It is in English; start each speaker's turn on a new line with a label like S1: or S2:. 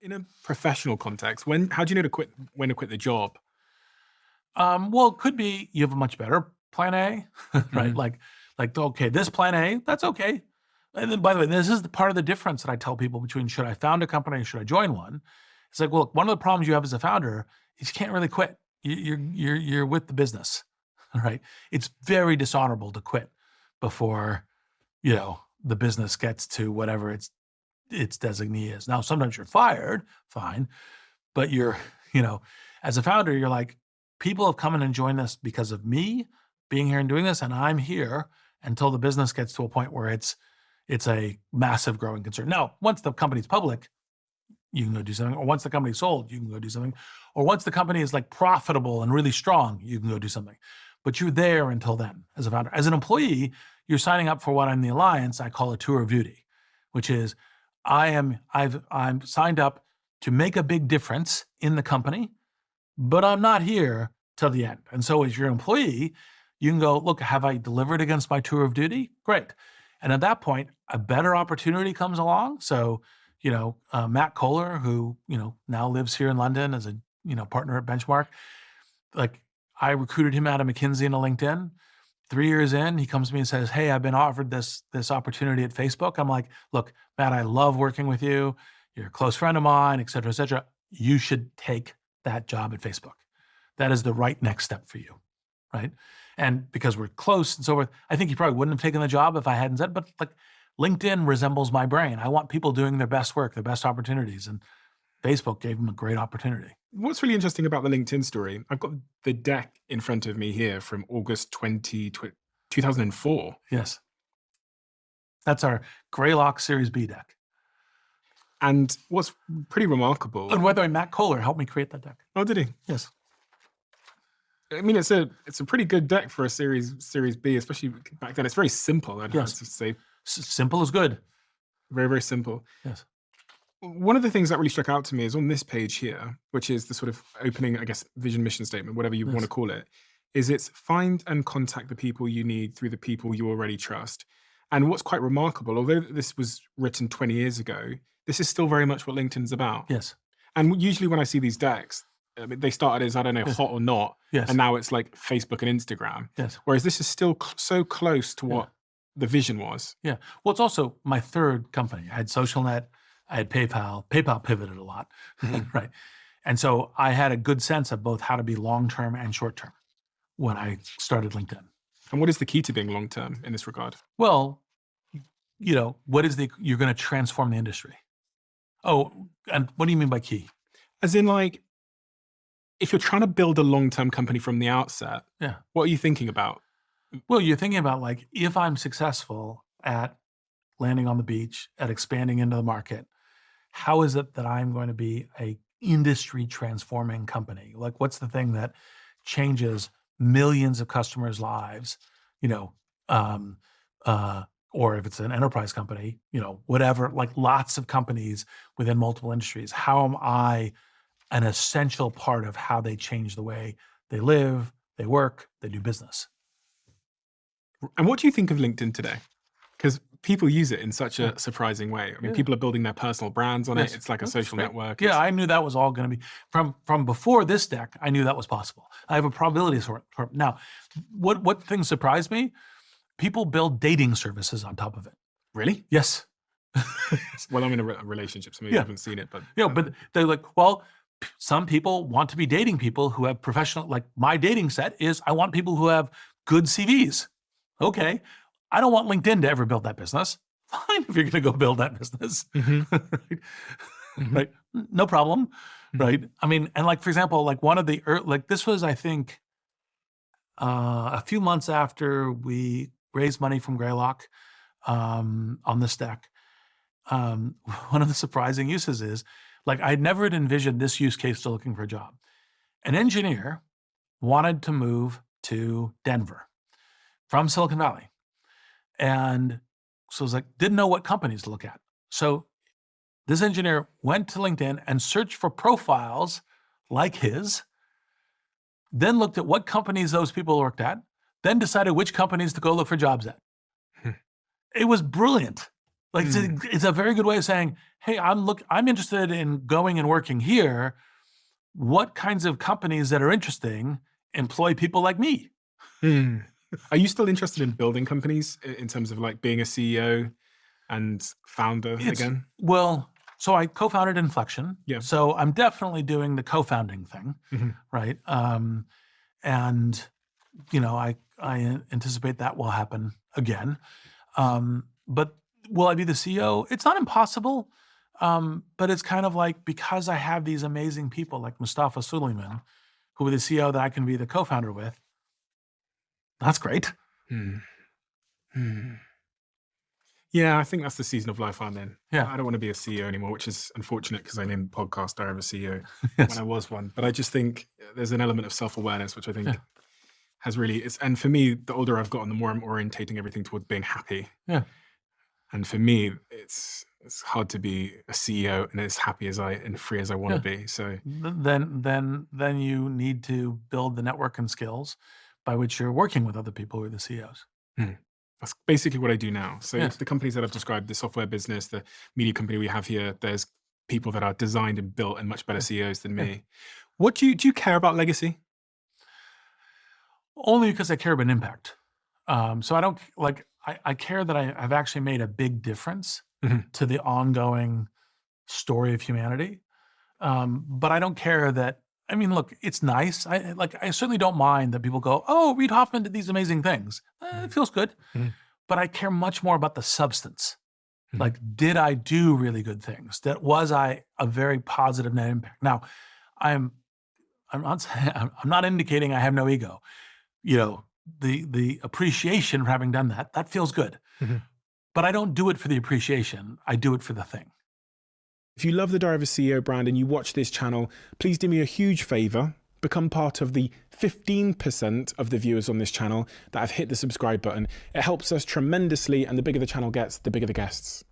S1: In a professional context, how do you know when to quit the job?
S2: Well, it could be you have a much better plan A, right?
S1: Mhm.
S2: Okay, this plan A, that's okay. And then, by the way, this is the part of the difference that I tell people between should I found a company or should I join one? It's like, well, one of the problems you have as a founder is you can't really quit. You're with the business, right? It's very dishonorable to quit before the business gets to whatever its designee is. Now, sometimes you're fired, fine, but you know, as a founder, you're like, people have come in and joined us because of me being here and doing this, and I'm here until the business gets to a point where it's a massive growing concern. Now, once the company's public, you can go do something, or once the company's sold, you can go do something, or once the company is like profitable and really strong, you can go do something. But you're there until then as a founder. As an employee, you're signing up for what in the alliance I call a tour of duty, which is I'm signed up to make a big difference in the company, but I'm not here till the end. And so as your employee, you can go, look, have I delivered against my tour of duty? Great. And at that point, a better opportunity comes along. So, Matt Kohler, who, now lives here in London as a, partner at Benchmark, like I recruited him out of McKinsey and a LinkedIn. 3 years in, he comes to me and says, hey, I've been offered this opportunity at Facebook. I'm like, look, Matt, I love working with you. You're a close friend of mine, et cetera, et cetera. You should take that job at Facebook. That is the right next step for you, right? And because we're close and so forth, I think he probably wouldn't have taken the job if I hadn't said, but like LinkedIn resembles my brain. I want people doing their best work, their best opportunities. And Facebook gave him a great opportunity.
S1: What's really interesting about the LinkedIn story, I've got the deck in front of me here from August 2004.
S2: Yes. That's our Greylock Series B deck.
S1: And what's pretty remarkable.
S2: And by the way, Matt Kohler helped me create that deck.
S1: Oh, did he?
S2: Yes.
S1: I mean, it's a pretty good deck for a Series B, especially back then. It's very simple. I'd have to say.
S2: Simple is good.
S1: Very, very simple.
S2: Yes.
S1: One of the things that really struck out to me is on this page here, which is the sort of opening, I guess, vision, mission statement, whatever you want to call it, is it's find and contact the people you need through the people you already trust. And what's quite remarkable, although this was written 20 years ago, this is still very much what LinkedIn's about.
S2: Yes.
S1: And usually when I see these decks, I mean, they started as, I don't know, hot or not, and now it's like Facebook and Instagram.
S2: Yes.
S1: Whereas this is still so close to what the vision was.
S2: Yeah. Well, it's also my third company. I had SocialNet, I had PayPal. PayPal pivoted a lot, right? And so I had a good sense of both how to be long-term and short-term when I started LinkedIn.
S1: And what is the key to being long-term in this regard?
S2: Well, what is you're going to transform the industry. Oh, and what do you mean by key?
S1: As in, like, if you're trying to build a long-term company from the outset, what are you thinking about?
S2: Well, you're thinking about, like, if I'm successful at landing on the beach, at expanding into the market, how is it that I'm going to be a industry transforming company? Like, what's the thing that changes millions of customers' lives, or if it's an enterprise company, whatever, like lots of companies within multiple industries. How am I an essential part of how they change the way they live, they work, they do business?
S1: And what do you think of LinkedIn today? Because people use it in such a surprising way. I mean, people are building their personal brands on it. It's like a social network.
S2: Yeah, I knew that was all going to be from before this deck. I knew that was possible. I have a probability sort. Now, what thing surprised me? People build dating services on top of it.
S1: Really?
S2: Yes.
S1: Well, I'm in a relationship, so maybe I haven't seen it, but
S2: but they're like, well, some people want to be dating people who have professional. Like my dating set is, I want people who have good CVs. Okay. I don't want LinkedIn to ever build that business. Fine, if you're going to go build that business, right? Right? No problem, right? I mean, and like, for example, like one of the, this was, I think, a few months after we raised money from Greylock on this deck. One of the surprising uses is, like, I'd never envisioned this use case to looking for a job. An engineer wanted to move to Denver from Silicon Valley. And so I was like, didn't know what companies to look at. So this engineer went to LinkedIn and searched for profiles like his, then looked at what companies those people worked at, then decided which companies to go look for jobs at. It was brilliant. Like it's a very good way of saying, hey, I'm interested in going and working here. What kinds of companies that are interesting employ people like me?
S1: Are you still interested in building companies in terms of like being a CEO and founder again?
S2: Well, so I co-founded Inflection.
S1: Yeah.
S2: So I'm definitely doing the co-founding thing, right? And I anticipate that will happen again. But will I be the CEO? It's not impossible, but it's kind of like, because I have these amazing people like Mustafa Suleyman, who are the CEO that I can be the co-founder with. That's great.
S1: Yeah, I think that's the season of life I'm in.
S2: Yeah.
S1: I don't want to be a CEO anymore, which is unfortunate because I named the podcast I am a CEO
S2: Yes.
S1: when I was one. But I just think there's an element of self-awareness, which I think has really, and for me, the older I've gotten, the more I'm orientating everything towards being happy.
S2: Yeah.
S1: And for me, it's hard to be a CEO and as happy as and free as I want to be. So
S2: then you need to build the network and skills by which you're working with other people who are the CEOs.
S1: That's basically what I do now. So
S2: Yes.
S1: the companies that I've described, the software business, the media company we have here, there's people that are designed and built and much better CEOs than me. What do you care about legacy?
S2: Only because I care about impact. So I don't I care that I've actually made a big difference to the ongoing story of humanity. But I don't care that. I mean, look, it's nice. I certainly don't mind that people go, "Oh, Reid Hoffman did these amazing things." It feels good. But I care much more about the substance. Like, did I do really good things? Was I a very positive net impact? Now, I'm not indicating I have no ego. The appreciation for having done that feels good. But I don't do it for the appreciation. I do it for the thing.
S1: If you love the Diary of a CEO brand and you watch this channel, please do me a huge favor. Become part of the 15% of the viewers on this channel that have hit the subscribe button. It helps us tremendously, and the bigger the channel gets, the bigger the guests.